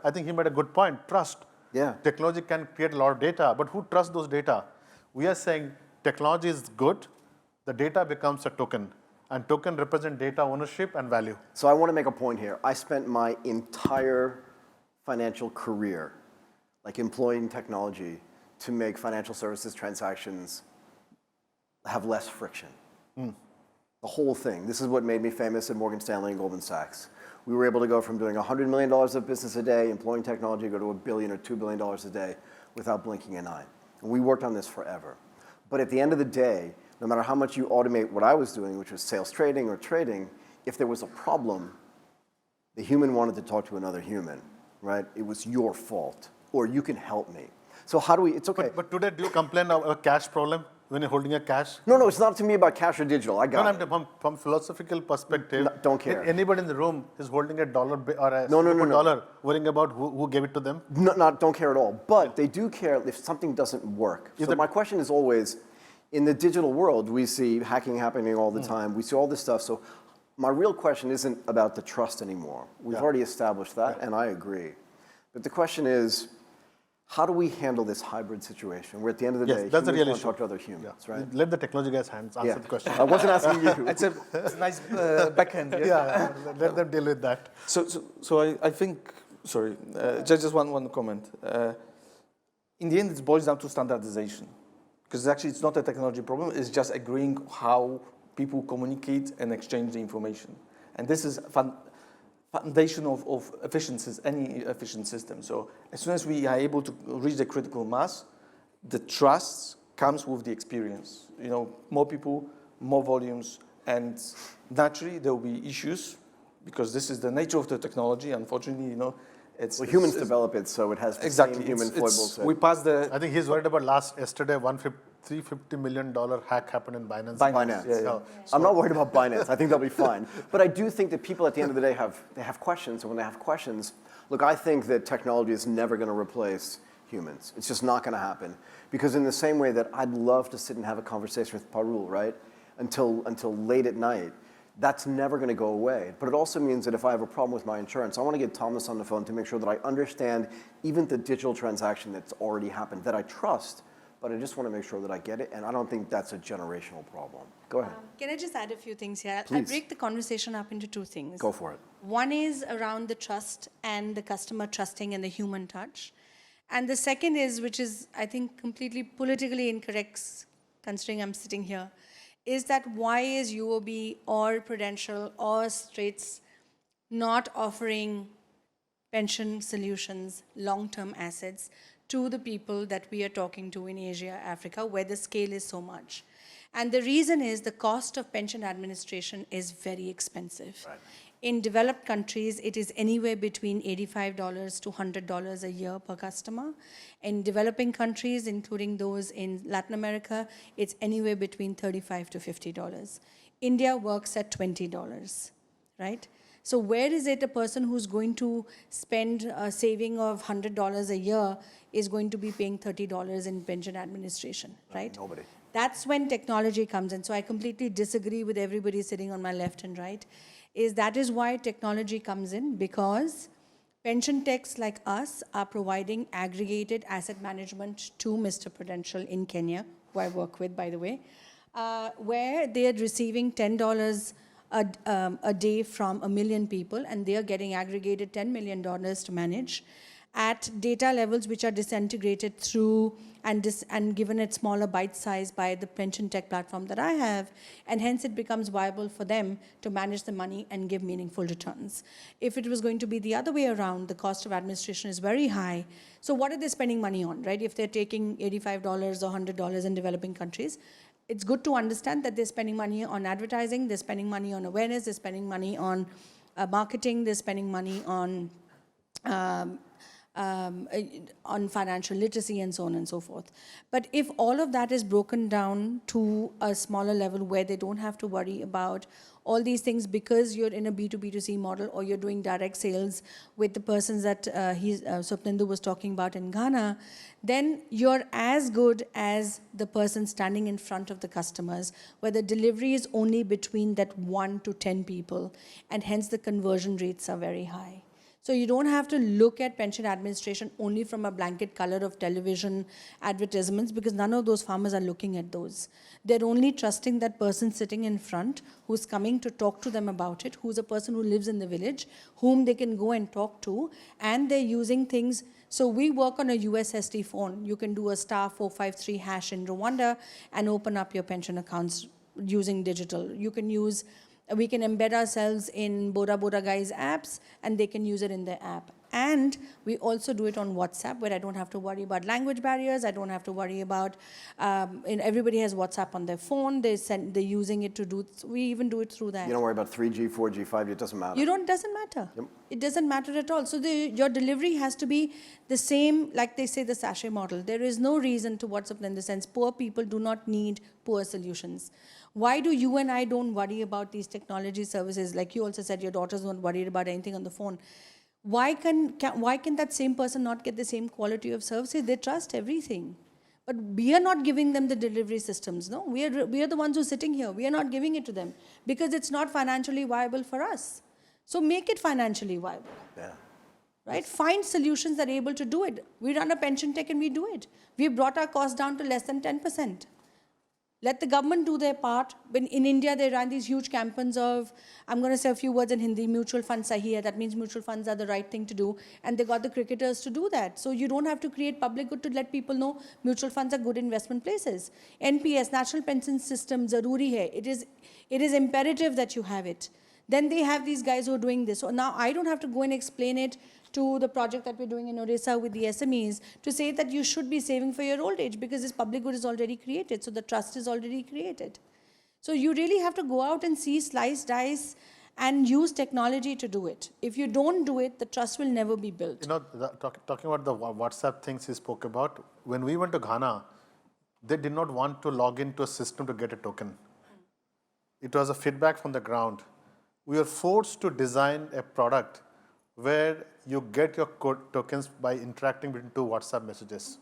I think he made a good point. Trust. Yeah. Technology can create a lot of data, but who trusts those data? We are saying technology is good. The data becomes a token. And token represent data ownership and value. So I want to make a point here. I spent my entire financial career employing technology to make financial services transactions have less friction. The whole thing. This is what made me famous at Morgan Stanley and Goldman Sachs. We were able to go from doing $100 million of business a day, employing technology, go to $1 billion or $2 billion a day without blinking an eye. And we worked on this forever. But at the end of the day, no matter how much you automate what I was doing, which was sales trading or trading, if there was a problem, the human wanted to talk to another human, right? It was your fault, or you can help me. So how do we, it's okay. But today, do you complain of a cash problem when you're holding a cash? No, it's not to me about cash or digital. I got it. From philosophical perspective, don't care. Anybody in the room is holding a dollar or a No. dollar, worrying about who gave it to them? Don't care at all. But they do care if something doesn't work. So my question is always, in the digital world, we see hacking happening all the time. We see all this stuff. So my real question isn't about the trust anymore. We've already established that, and I agree. But the question is, how do we handle this hybrid situation where at the end of the day, that's the real humans issue. want to talk to other humans, right? Let the technology guys answer the question. I wasn't asking you. It's a nice backhand. Let them deal with that. So I think, sorry, just one comment. In the end, it boils down to standardization. Because actually, it's not a technology problem. It's just agreeing how people communicate and exchange the information. And this is foundation of efficiencies, any efficient system. So as soon as we are able to reach the critical mass, the trust comes with the experience. More people, more volumes, and naturally there will be issues because this is the nature of the technology. Unfortunately, humans develop it, so it has the same human foibles. We passed the. I think he's worried about yesterday, $350 million hack happened in Binance. Binance. Yeah. I'm not worried about Binance. I think they'll be fine. But I do think that people at the end of the day have questions, and when they have questions, look, I think that technology is never going to replace humans. It's just not going to happen. Because in the same way that I'd love to sit and have a conversation with Parul, right, until late at night, that's never going to go away. But it also means that if I have a problem with my insurance, I want to get Thomas on the phone to make sure that I understand even the digital transaction that's already happened, that I trust, but I just want to make sure that I get it, and I don't think that's a generational problem. Go ahead. Can I just add a few things here? Please. I'll break the conversation up into two things. Go for it. One is around the trust and the customer trusting and the human touch. And the second is, which is, I think, completely politically incorrect, considering I'm sitting here, is that why is UOB or Prudential or Straits not offering pension solutions, long-term assets, to the people that we are talking to in Asia, Africa, where the scale is so much. And the reason is the cost of pension administration is very expensive. Right. In developed countries, it is anywhere between $85 to $100 a year per customer. In developing countries, including those in Latin America, it's anywhere between $35 to $50. India works at $20, right? So where is it a person who's going to spend a saving of $100 a year is going to be paying $30 in pension administration, right? Nobody. That's when technology comes in. So I completely disagree with everybody sitting on my left and right. That is why technology comes in, because pension techs like us are providing aggregated asset management to Mr. Prudential in Kenya, who I work with, by the way, where they are receiving $10 a day from 1 million people, and they are getting aggregated $10 million to manage at data levels which are disintegrated through and given it smaller bite size by the pension tech platform that I have, and hence it becomes viable for them to manage the money and give meaningful returns. If it was going to be the other way around, the cost of administration is very high. So what are they spending money on, right? If they're taking $85 or $100 in developing countries, it's good to understand that they're spending money on advertising, they're spending money on awareness, they're spending money on marketing, they're spending money on financial literacy and so on and so forth. But if all of that is broken down to a smaller level where they don't have to worry about all these things because you're in a B2B2C model or you're doing direct sales with the persons that Swapnendu was talking about in Ghana, then you're as good as the person standing in front of the customers, where the delivery is only between that 1 to 10 people, and hence the conversion rates are very high. So you don't have to look at pension administration only from a blanket color of television advertisements, because none of those farmers are looking at those. They're only trusting that person sitting in front who's coming to talk to them about it, who's a person who lives in the village, whom they can go and talk to, and they're using things. So we work on a USSD phone. You can do a *453# in Rwanda and open up your pension accounts using digital. We can embed ourselves in Bora Bora Guy's apps, and they can use it in their app. And we also do it on WhatsApp, where I don't have to worry about language barriers. I don't have to worry about, and everybody has WhatsApp on their phone. They're using it to do, we even do it through that. You don't worry about 3G, 4G, 5G, it doesn't matter. It doesn't matter. Yep. It doesn't matter at all. So your delivery has to be the same, like they say, the sachet model. There is no reason to WhatsApp in the sense poor people do not need poor solutions. Why do you and I don't worry about these technology services? Like you also said, your daughter's not worried about anything on the phone. Why can that same person not get the same quality of services? They trust everything. But we are not giving them the delivery systems, no? We are the ones who are sitting here. We are not giving it to them because it's not financially viable for us. So make it financially viable. Yeah. Right? Find solutions that are able to do it. We run a pension tech and we do it. We've brought our costs down to less than 10%. Let the government do their part. When in India, they run these huge campaigns of, I'm going to say a few words in Hindi, mutual fund sahi hai. That means mutual funds are the right thing to do. And they got the cricketers to do that. So you don't have to create public good to let people know mutual funds are good investment places. NPS, National Pension System, zaruri hai. It is imperative that you have it. Then they have these guys who are doing this. So now I don't have to go and explain it to the project that we're doing in Odisha with the SMEs to say that you should be saving for your old age because this public good is already created. So the trust is already created. So you really have to go out and see, slice, dice, and use technology to do it. If you don't do it, the trust will never be built. You know, talking about the WhatsApp things he spoke about, when we went to Ghana, they did not want to log into a system to get a token. It was a feedback from the ground. We were forced to design a product where you get your tokens by interacting between two WhatsApp messages.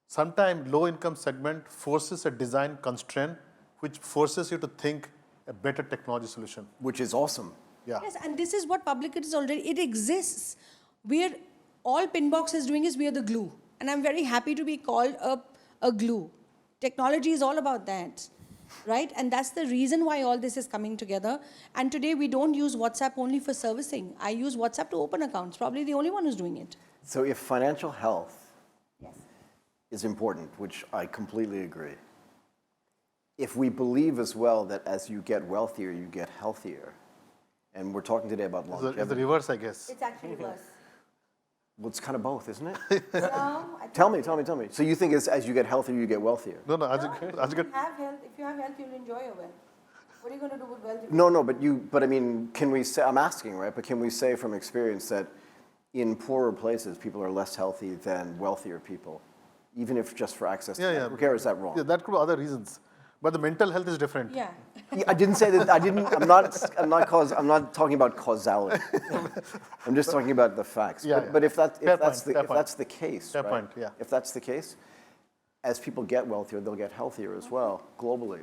Sometimes low-income segment forces a design constraint which forces you to think a better technology solution. Which is awesome. Yeah. Yes, and this is what public good is already, it exists. All Pinbox is doing is we are the glue. And I'm very happy to be called a glue. Technology is all about that. Right? And that's the reason why all this is coming together. And today we don't use WhatsApp only for servicing. I use WhatsApp to open accounts. Probably the only one who's doing it. So if financial health is important, which I completely agree, if we believe as well that as you get wealthier, you get healthier, and we're talking today about longevity. It's the reverse, I guess. It's actually worse. Well, it's kind of both, isn't it? Tell me. So you think as you get healthier, you get wealthier? No, If you have health, you'll enjoy your wealth. What are you going to do with wealth? No, but I mean, can we say, I'm asking, right? But can we say from experience that in poorer places, people are less healthy than wealthier people, even if just for access to health care? Is that wrong? Yeah, that could be other reasons. But the mental health is different. Yeah. I didn't say that. I'm not talking about causality. I'm just talking about the facts. Yeah, but if that's the case, Fair right? point, yeah. If that's the case, as people get wealthier, they'll get healthier as well globally.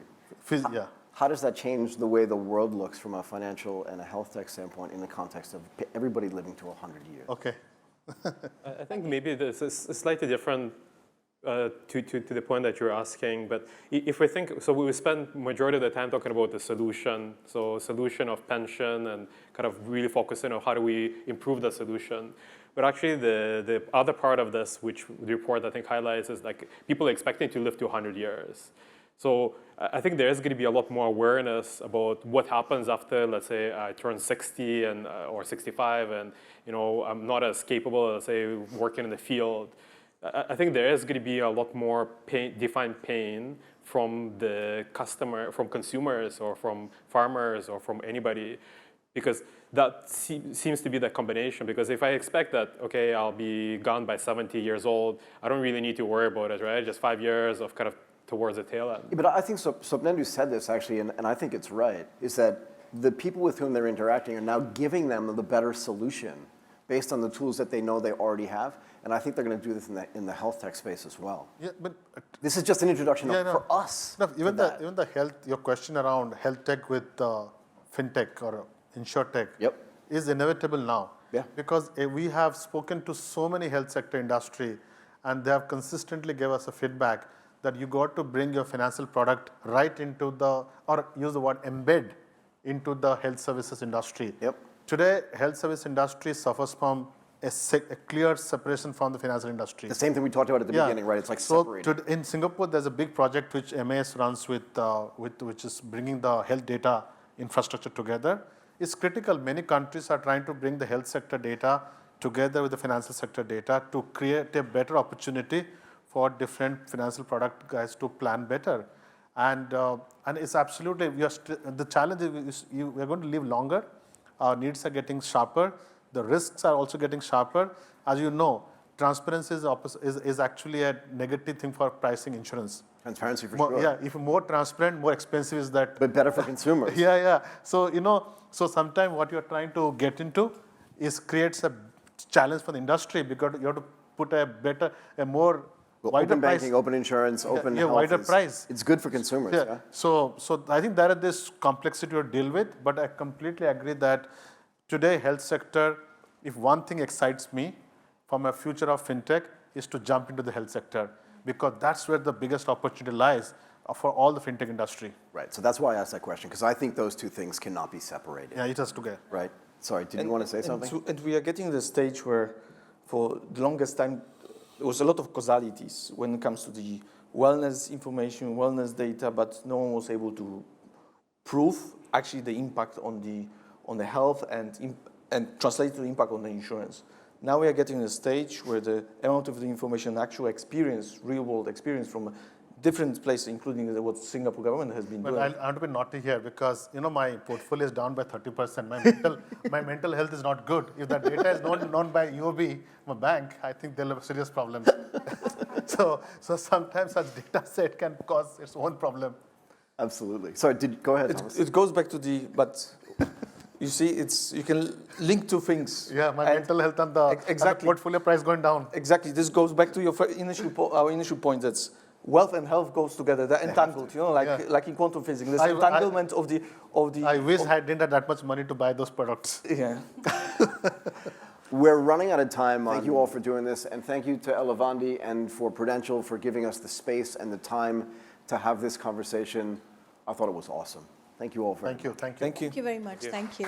Yeah. How does that change the way the world looks from a financial and a health tech standpoint in the context of everybody living to 100 years? Okay. I think maybe this is slightly different to the point that you're asking, but if we think, so we spend majority of the time talking about the solution, so solution of pension and kind of really focusing on how do we improve the solution. But actually the other part of this, which the report I think highlights, is like people are expecting to live to 100 years. So I think there is going to be a lot more awareness about what happens after, let's say, I turn 60 and or 65, and I'm not as capable as, say, working in the field. I think there is going to be a lot more defined pain from the customer, from consumers, or from farmers, or from anybody, because that seems to be the combination. Because if I expect that, okay, I'll be gone by 70 years old, I don't really need to worry about it, right? Just 5 years of kind of towards the tail end. Yeah, but I think Swapnendu said this actually, and I think it's right, is that the people with whom they're interacting are now giving them the better solution based on the tools that they know they already have. And I think they're going to do this in the health tech space as well. Yeah, but this is just an introduction for us. No, even the health, your question around health tech with FinTech or insurtech is inevitable now. Yeah. Because we have spoken to so many health sector industry, and they have consistently gave us a feedback that you got to bring your financial product right into or use the word embed into the health services industry. Yep. Today, health service industry suffers from a clear separation from the financial industry. The same thing we talked about at the beginning, right? It's like separated. So in Singapore, there's a big project which MAS runs with which is bringing the health data infrastructure together. It's critical. Many countries are trying to bring the health sector data together with the financial sector data to create a better opportunity for different financial product guys to plan better. And it's absolutely, the challenge is we're going to live longer. Our needs are getting sharper. The risks are also getting sharper. As you know, transparency is actually a negative thing for pricing insurance. Transparency for More, sure. yeah, if more transparent, more expensive is that. But better for consumers. Yeah. So, so sometimes what you're trying to get into creates a challenge for the industry because you have to put a more wider open price. banking, open insurance, open health. Wider price. It's good for consumers. Yeah. So I think there is this complexity to deal with, but I completely agree that today health sector, if one thing excites me from a future of fintech is to jump into the health sector because that's where the biggest opportunity lies for all the fintech industry. Right. So that's why I asked that question because I think those two things cannot be separated. Yeah, it has to get. Right. Sorry, did you want to say something? And we are getting to the stage where for the longest time, there was a lot of causalities when it comes to the wellness information, wellness data, but no one was able to prove actually the impact on the health and translate the impact on the insurance. Now we are getting to a stage where the amount of the information, actual experience, real-world experience from different places, including what Singapore government has been doing. But I want to be naughty here because my portfolio is down by 30%. My mental health is not good. If that data is known by UOB, my bank, I think they'll have serious problems. so sometimes such data set can cause its own problem. Absolutely. Sorry, go ahead, Thomas. It goes back to but you see, you can link two things. Yeah, my mental health and the portfolio price going down. Exactly. This goes back to our initial point. That's wealth and health goes together. They're entangled. Like in quantum physics, this entanglement of the. I wish I didn't have that much money to buy those products. Yeah. We're running out of time. Thank you all for doing this, and thank you to Elavandi and for Prudential for giving us the space and the time to have this conversation. I thought it was awesome. Thank you all very much. Thank you. Thank you. Thank you very much. Thank you.